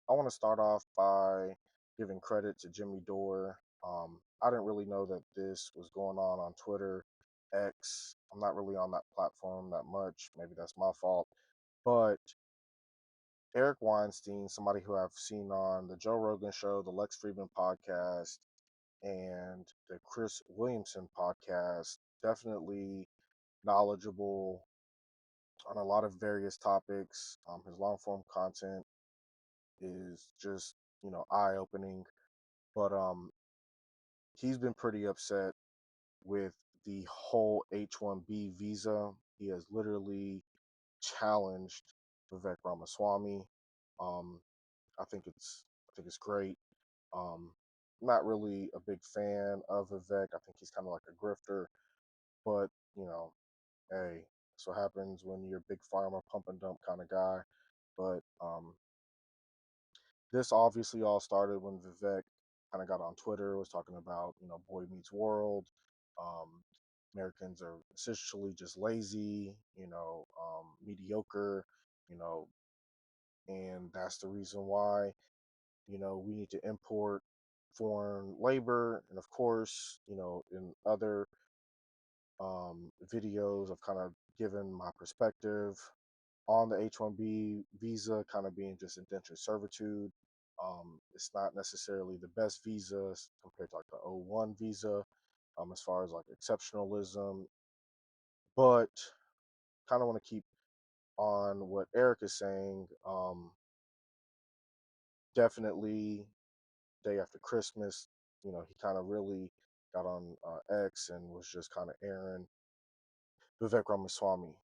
I want to start off by giving credit to Jimmy Dore. I didn't really know that this was going on Twitter, X. I'm not really on that platform that much. Maybe that's my fault. But Eric Weinstein, somebody who I've seen on the Joe Rogan show, the Lex Friedman podcast, and the Chris Williamson podcast, definitely knowledgeable on a lot of various topics. His long form content is just, eye opening. But he's been pretty upset with the whole H1B visa. He has literally challenged Vivek Ramaswamy. Um, I think it's great. Um, not really a big fan of Vivek. I think he's kind of like a grifter, but you know, hey, that's what happens when you're a big farmer, pump and dump kind of guy. But this obviously all started when Vivek kind of got on Twitter, was talking about, Boy Meets World. Um, Americans are essentially just lazy, mediocre, you know, and that's the reason why, we need to import foreign labor. And of course, in other videos, I've kind of given my perspective on the H1B visa kind of being just indentured servitude. It's not necessarily the best visa compared to like the O1 visa, as far as like exceptionalism, but kind of want to keep on what Eric is saying. Definitely day after Christmas, he kind of really got on X and was just kind of airing Vivek Ramaswamy.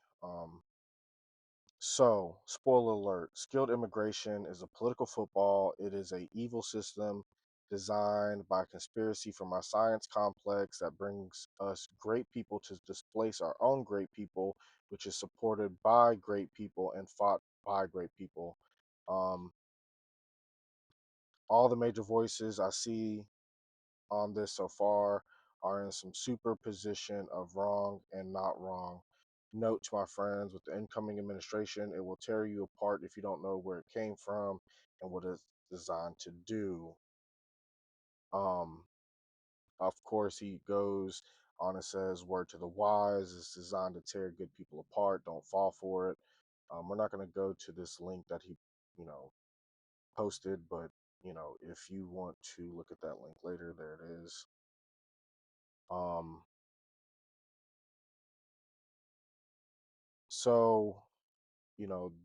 So, spoiler alert, skilled immigration is a political football. It is a evil system designed by conspiracy from our science complex that brings us great people to displace our own great people, which is supported by great people and fought by great people. Um, all the major voices I see on this so far are in some superposition of wrong and not wrong. Note to my friends, with the incoming administration, it will tear you apart if you don't know where it came from and what it's designed to do. Um, of course, he goes on and says, "Word to the wise, it's designed to tear good people apart. Don't fall for it." We're not going to go to this link that he, you know, posted, but if you want to look at that link later, there it is. Um, so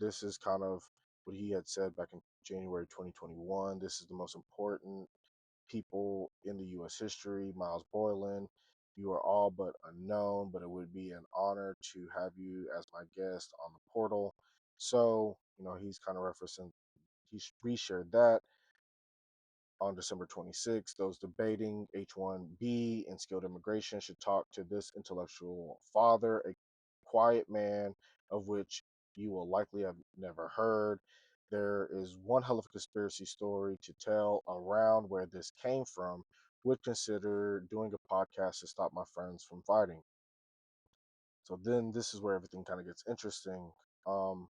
this is kind of what he had said back in January 2021. This is the most important people in the U.S. history. Miles Boylan, you are all but unknown, but it would be an honor to have you as my guest on the portal. So, he's kind of referencing, he reshared that on December 26th. Those debating H1B and skilled immigration should talk to this intellectual father, a quiet man of which you will likely have never heard. There is one hell of a conspiracy story to tell around where this came from. Would consider doing a podcast to stop my friends from fighting. So then this is where everything kind of gets interesting. Um,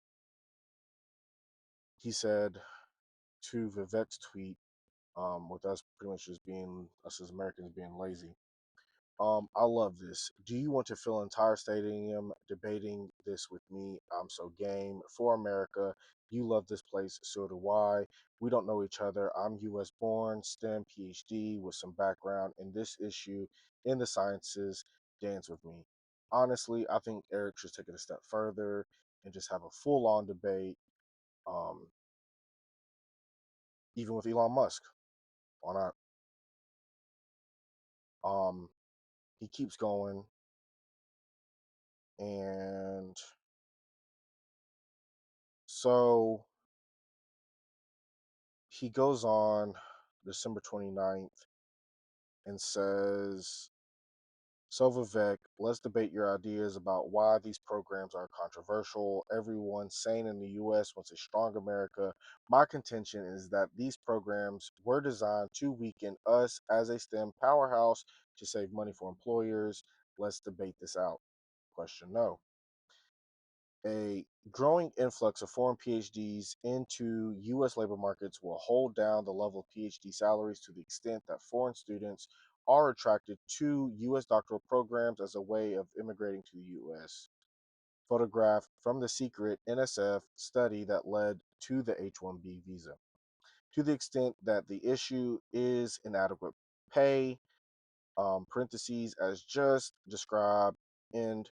he said to Vivek's tweet, with us pretty much just being us as Americans being lazy. I love this. Do you want to fill an entire stadium debating this with me? I'm so game for America. You love this place, so do I. We don't know each other. I'm US born, STEM PhD with some background in this issue in the sciences. Dance with me. Honestly, I think Eric should take it a step further and just have a full on debate, um, even with Elon Musk. Why not? Um, he keeps going, and so he goes on December 29th and says, "So, Vivek, let's debate your ideas about why these programs are controversial. Everyone sane in the US wants a strong America. My contention is that these programs were designed to weaken us as a STEM powerhouse to save money for employers. Let's debate this out." Question no. A growing influx of foreign PhDs into U.S. labor markets will hold down the level of PhD salaries to the extent that foreign students are attracted to U.S. doctoral programs as a way of immigrating to the U.S. Photograph from the secret NSF study that led to the H1B visa. To the extent that the issue is inadequate pay, parentheses, as just described, and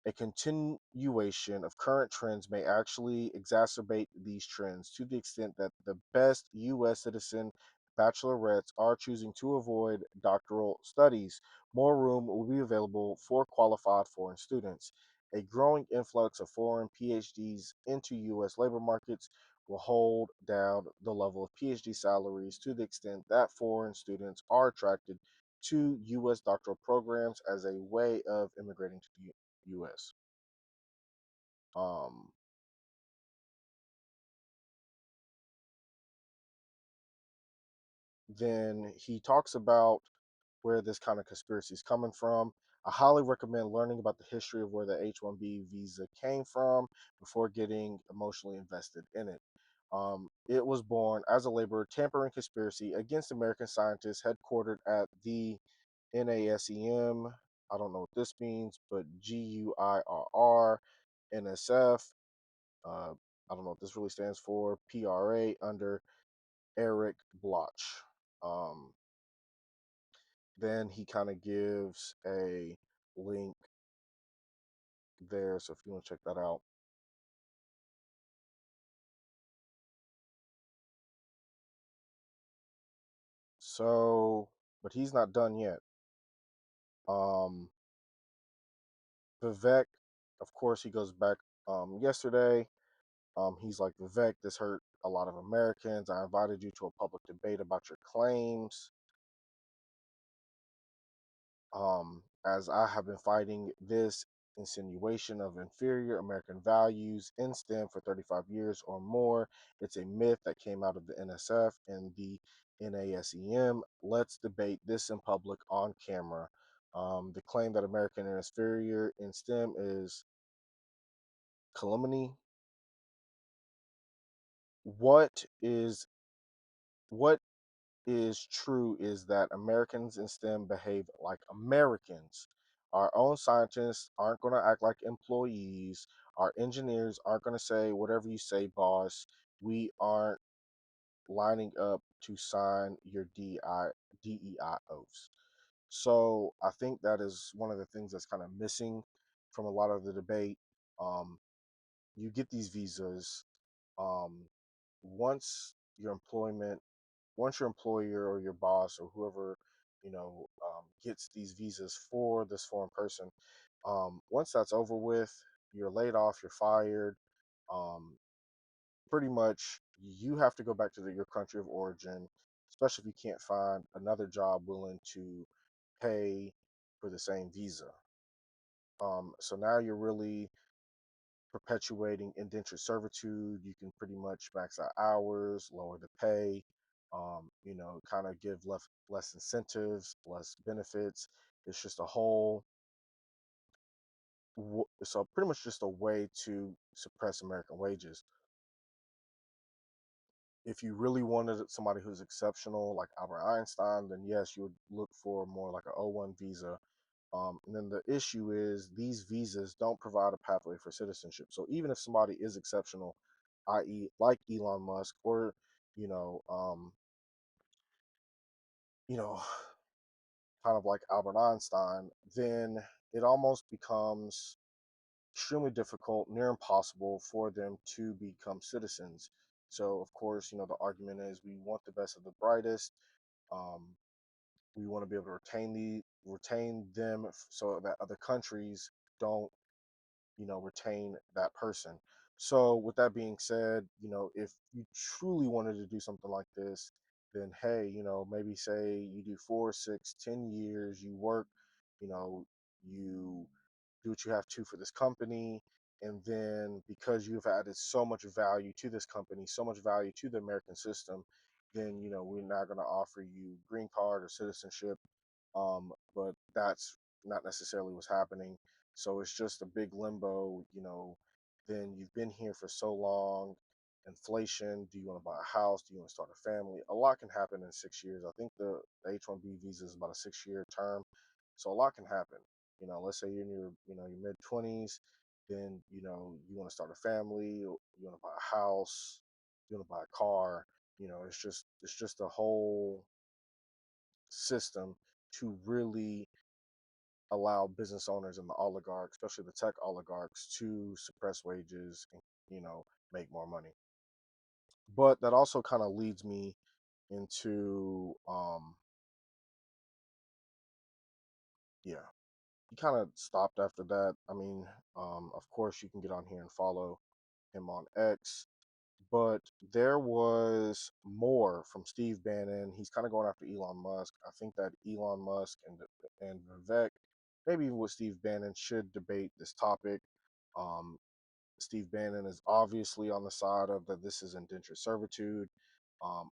a continuation of current trends may actually exacerbate these trends to the extent that the best U.S. citizen bachelorettes are choosing to avoid doctoral studies. More room will be available for qualified foreign students. A growing influx of foreign PhDs into U.S. labor markets will hold down the level of PhD salaries to the extent that foreign students are attracted to U.S. doctoral programs as a way of immigrating to the U.S. Um, then he talks about where this kind of conspiracy is coming from. I highly recommend learning about the history of where the H1B visa came from before getting emotionally invested in it. It was born as a labor tampering conspiracy against American scientists headquartered at the NASEM. I don't know what this means, but GUIRR, NSF. Uh, I don't know what this really stands for. PRA under Eric Bloch. Um, then he kind of gives a link there. So if you want to check that out. So, but he's not done yet. Um, Vivek, of course, he goes back yesterday. He's like, Vivek, this hurt a lot of Americans. I invited you to a public debate about your claims. As I have been fighting this insinuation of inferior American values in STEM for 35 years or more. It's a myth that came out of the NSF and the NASEM. Let's debate this in public on camera. The claim that American is inferior in STEM is calumny. What is what is true is that Americans in STEM behave like Americans. Our own scientists aren't going to act like employees. Our engineers aren't going to say, whatever you say, boss. We aren't lining up to sign your DEI oaths. So I think that is one of the things that's kind of missing from a lot of the debate. Um, you get these visas. Um, once your employment once your employer or your boss or whoever gets these visas for this foreign person, once that's over with, you're laid off, you're fired. um, Pretty much you have to go back to your country of origin, especially if you can't find another job willing to pay for the same visa. So now you're really perpetuating indentured servitude. You can pretty much max out hours, lower the pay, kind of give less incentives, less benefits. It's just a whole, so pretty much just a way to suppress American wages. If you really wanted somebody who's exceptional, like Albert Einstein, then yes, you would look for more like an O1 visa. And then the issue is these visas don't provide a pathway for citizenship. So even if somebody is exceptional, i.e., like Elon Musk or you know, um, you know, kind of like Albert Einstein, then it almost becomes extremely difficult, near impossible for them to become citizens. So of course, the argument is we want the best of the brightest. Um, we want to be able to retain them so that other countries don't retain that person. So with that being said, if you truly wanted to do something like this, then hey, maybe say you do 4, 6, 10 years, you work, you do what you have to for this company, and then because you've added so much value to this company, so much value to the American system, then we're not going to offer you green card or citizenship. But that's not necessarily what's happening. So it's just a big limbo. then you've been here for so long. Inflation, do you want to buy a house? Do you want to start a family? A lot can happen in 6 years. I think the H1B visa is about a 6 year term. So a lot can happen. Let's say you're in your mid 20s, then, you want to start a family, or you want to buy a house, you want to buy a car. It's just a whole system to really allow business owners and the oligarchs, especially the tech oligarchs, to suppress wages and, make more money. But that also kind of leads me into, yeah, he kind of stopped after that. I mean, of course, you can get on here and follow him on X, but there was more from Steve Bannon. He's kind of going after Elon Musk. I think that Elon Musk and Vivek, maybe even with Steve Bannon, should debate this topic. Um, Steve Bannon is obviously on the side of that this is indentured servitude.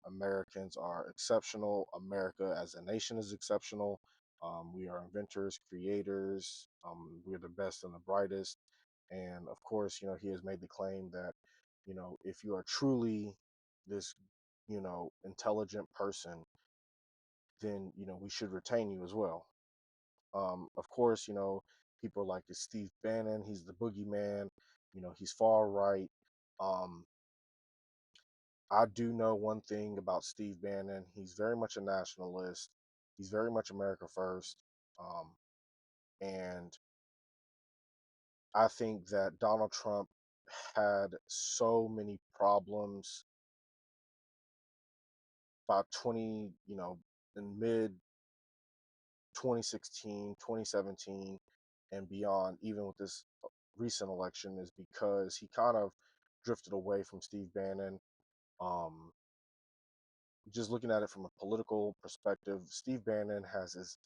Americans are exceptional. America as a nation is exceptional. We are inventors, creators. We're the best and the brightest. And of course, he has made the claim that, if you are truly this, intelligent person, then, we should retain you as well. Of course, people like this Steve Bannon, he's the boogeyman, he's far right. Um, I do know one thing about Steve Bannon. He's very much a nationalist. He's very much America first. Um, and I think that Donald Trump had so many problems by 20, in mid 2016, 2017, and beyond, even with this recent election, is because he kind of drifted away from Steve Bannon. Um, just looking at it from a political perspective, Steve Bannon has his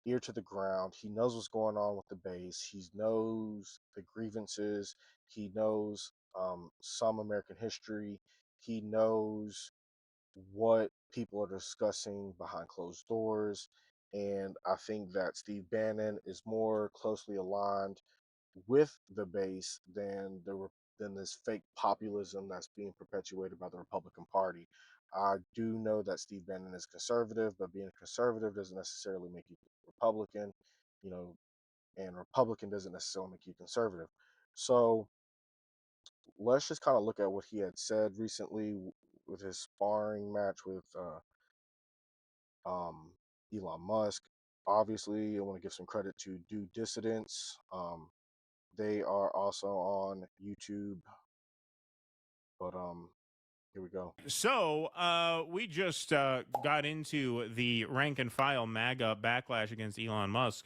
ear to the ground. He knows what's going on with the base. He knows the grievances. He knows some American history. He knows what people are discussing behind closed doors. And I think that Steve Bannon is more closely aligned with the base than this fake populism that's being perpetuated by the Republican Party. I do know that Steve Bannon is conservative, but being a conservative doesn't necessarily make you Republican, you know, and Republican doesn't necessarily make you conservative. So let's just kind of look at what he had said recently with his sparring match with um, Elon Musk. Obviously, I want to give some credit to Due Dissidents. They are also on YouTube, but here we go. So we just got into the rank and file MAGA backlash against Elon Musk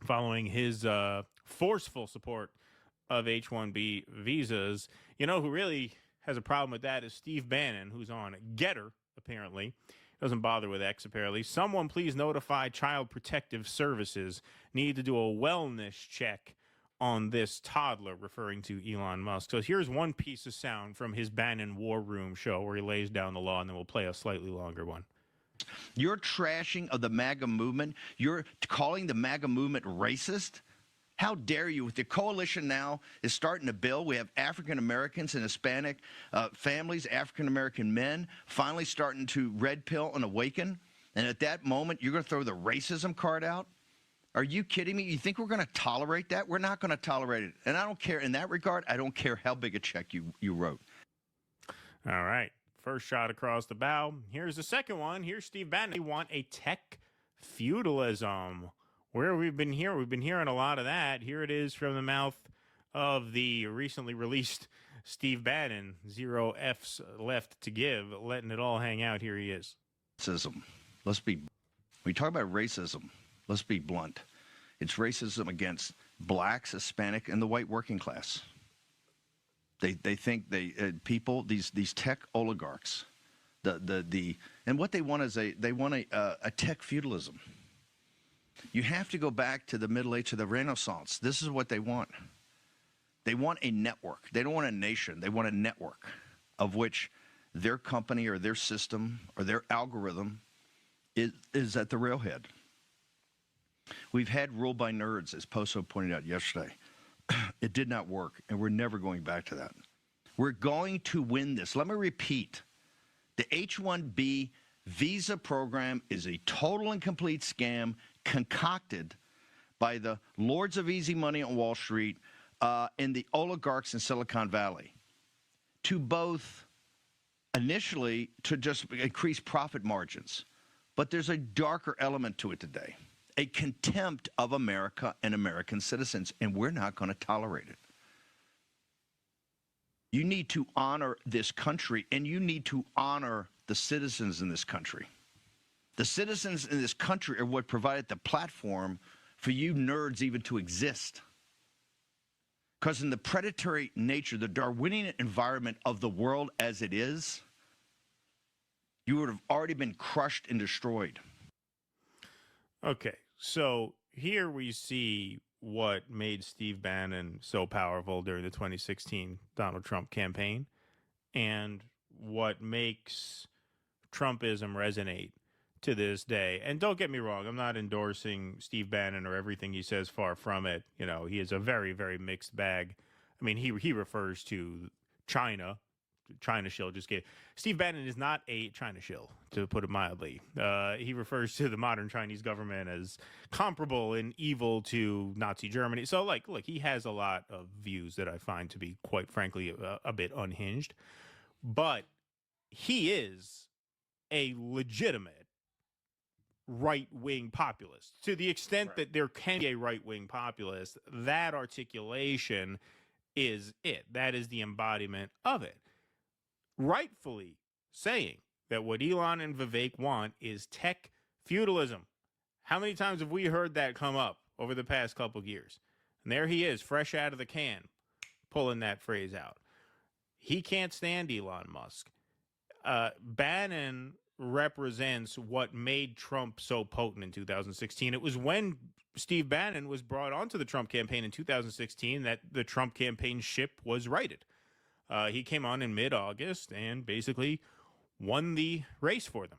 following his forceful support of H1B visas. You know who really has a problem with that is Steve Bannon, who's on Getter, apparently. Doesn't bother with X, apparently. Someone please notify Child Protective Services. Need to do a wellness check on this toddler, referring to Elon Musk. So here's one piece of sound from his Bannon War Room show where he lays down the law, and then we'll play a slightly longer one. You're trashing of the MAGA movement. You're calling the MAGA movement racist. How dare you? With the coalition now is starting a bill. We have African Americans and Hispanic families, African American men, finally starting to red pill and awaken. And at that moment, you're going to throw the racism card out? Are you kidding me? You think we're going to tolerate that? We're not going to tolerate it. And I don't care. In that regard, I don't care how big a check you wrote. All right. First shot across the bow. Here's the second one. Here's Steve Bannon. They want a tech feudalism. Where we've been hearing a lot of that. Here it is from the mouth of the recently released Steve Bannon. 0 F's left to give, letting it all hang out. Here he is. Racism. When we talk about racism, let's be blunt. It's racism against blacks, Hispanic, and the white working class. They think people, these tech oligarchs, and what they want is they want a tech feudalism. You have to go back to the Middle Age, to the Renaissance. This is what they want. They want a network. They don't want a nation. They want a network of which their company or their system or their algorithm is at the railhead. We've had rule by nerds, as Poso pointed out yesterday. It did not work, and we're never going back to that. We're going to win this. Let me repeat. The H1B visa program is a total and complete scam concocted by the lords of easy money on Wall Street and the oligarchs in Silicon Valley to both initially to just increase profit margins. But there's a darker element to it today, a contempt of America and American citizens, and we're not going to tolerate it. You need to honor this country, and you need to honor the citizens in this country. The citizens in this country are what provided the platform for you nerds even to exist. Because in the predatory nature, the Darwinian environment of the world as it is, you would have already been crushed and destroyed. Okay, so here we see what made Steve Bannon so powerful during the 2016 Donald Trump campaign and what makes Trumpism resonate to this day. And don't get me wrong, I'm not endorsing Steve Bannon or everything he says, far from it. You know, he is a very, very mixed bag. I mean, he refers to China shill. Just gave Steve Bannon is not a China shill, to put it mildly. He refers to the modern Chinese government as comparable in evil to Nazi Germany. So, like, look, he has a lot of views that I find to be, quite frankly, a bit unhinged. But he is a legitimate right-wing populist. To the extent that there can be a right-wing populist, that articulation is it. That is the embodiment of it. Rightfully saying that what Elon and Vivek want is tech feudalism. How many times have we heard that come up over the past couple of years? And there he is, fresh out of the can, pulling that phrase out. He can't stand Elon Musk. Bannon represents what made Trump so potent in 2016. It was when Steve Bannon was brought onto the Trump campaign in 2016 that the Trump campaign ship was righted. He came on in mid-August and basically won the race for them.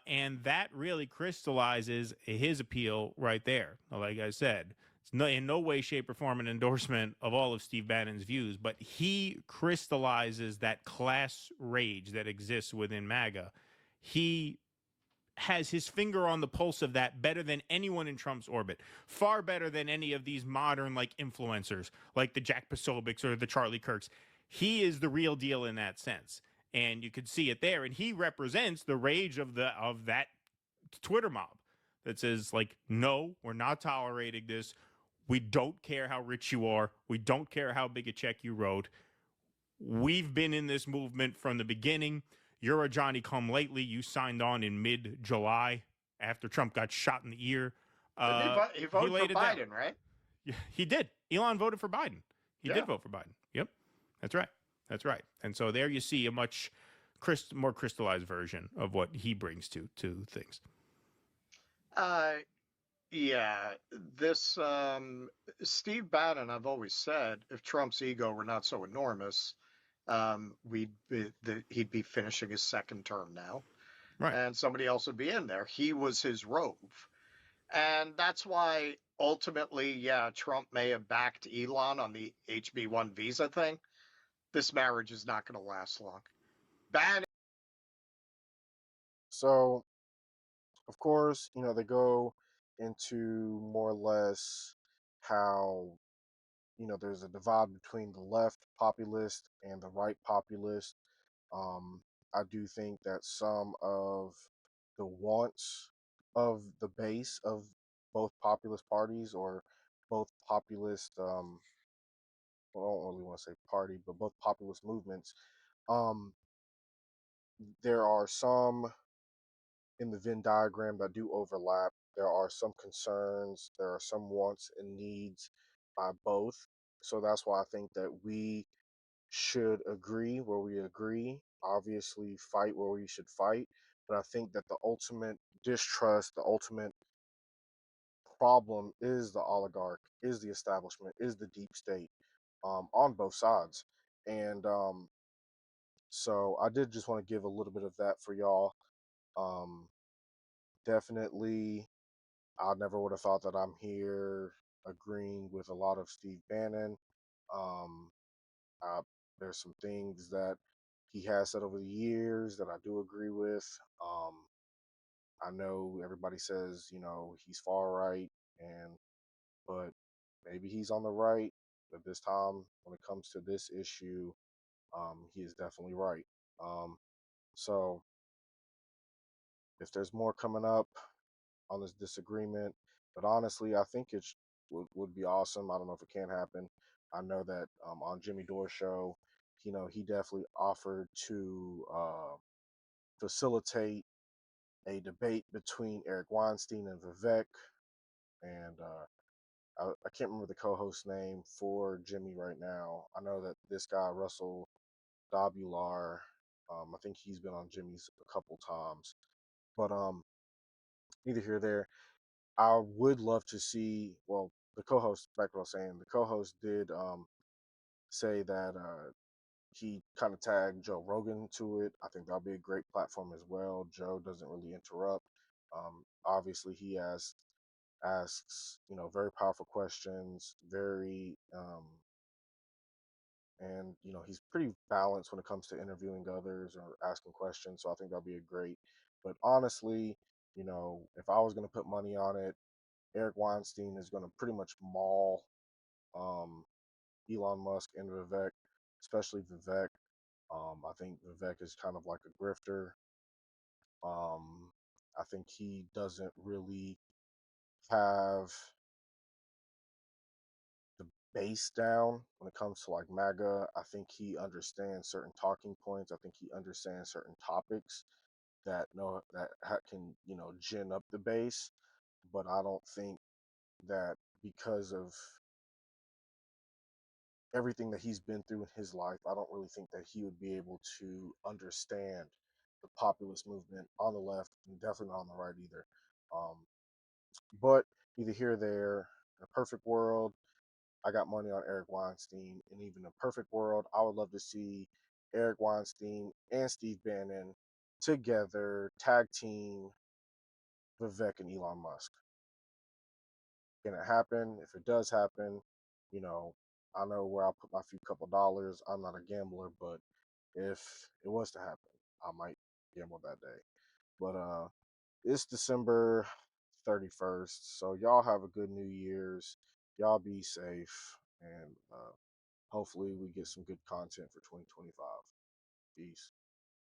And that really crystallizes his appeal right there. Like I said, it's in no way, shape, or form an endorsement of all of Steve Bannon's views, but he crystallizes that class rage that exists within MAGA. He has his finger on the pulse of that better than anyone in Trump's orbit, far better than any of these modern like influencers like the Jack Posobics or the Charlie Kirks. He is the real deal in that sense, and you could see it there. And he represents the rage of that Twitter mob that says, like, no, we're not tolerating this. We don't care how rich you are. We don't care how big a check you wrote. We've been in this movement from the beginning. You're a Johnny-come-lately. You signed on in mid-July after Trump got shot in the ear. He voted for Biden, right? Yeah, he did. Elon voted for Biden. He Yeah. did vote for Biden. Yep. That's right. That's right. And so there you see a much more crystallized version of what he brings to things. Yeah, this Steve Bannon, I've always said, if Trump's ego were not so enormous, he'd be finishing his second term now, Right. and somebody else would be in there. He was his robe, and that's why ultimately, yeah, Trump may have backed Elon on the HB1 visa thing. This marriage is not going to last long. Bannon. So, of course, you know, they go into more or less how, you know, there's a divide between the left populist and the right populist. I do think that some of the wants of the base of both populist parties or both populist, I don't really want to say party, but both populist movements, um, there are some in the Venn diagram that do overlap. There are some concerns, there are some wants and needs by both. So that's why I think that we should agree where we agree, obviously fight where we should fight. But I think that the ultimate distrust, the ultimate problem is the oligarch, is the establishment, is the deep state, on both sides. And so I did just want to give a little bit of that for y'all. Um, Definitely, I never would have thought that I'm here agreeing with a lot of Steve Bannon. Um, uh, there's some things that he has said over the years that I do agree with. I know everybody says, he's far right, but maybe he's on the right. But this time, when it comes to this issue, he is definitely right. So if there's more coming up on this disagreement, but honestly, I think would be awesome. I don't know if it can happen. I know that on Jimmy Dore's show, he definitely offered to facilitate a debate between Eric Weinstein and Vivek, and I can't remember the co-host name for Jimmy right now. I know that this guy Russell Dobular, I think he's been on Jimmy's a couple times, but neither here nor there. I would love to see. Well, the co-host, back to what I was saying, the co-host did say that he kind of tagged Joe Rogan to it. I think that'll be a great platform as well. Joe doesn't really interrupt. Obviously, he asks very powerful questions, very and he's pretty balanced when it comes to interviewing others or asking questions. So I think that'll be a great. But honestly, if I was going to put money on it, Eric Weinstein is going to pretty much maul um, Elon Musk and Vivek, especially Vivek. I think Vivek is kind of like a grifter. I think he doesn't really have the base down when it comes to like MAGA. I think he understands certain talking points. I think he understands certain topics that can gin up the base. But I don't think that because of everything that he's been through in his life, I don't really think that he would be able to understand the populist movement on the left and definitely not on the right either. Um, but either here or there, in a perfect world, I got money on Eric Weinstein. And even in a perfect world, I would love to see Eric Weinstein and Steve Bannon together, tag team Vivek and Elon Musk. Can it happen? If it does happen, you know, I know where I'll put my few couple dollars. I'm not a gambler, but if it was to happen, I might gamble that day. But it's December 31st, so y'all have a good New Year's. Y'all be safe, and hopefully we get some good content for 2025. Peace.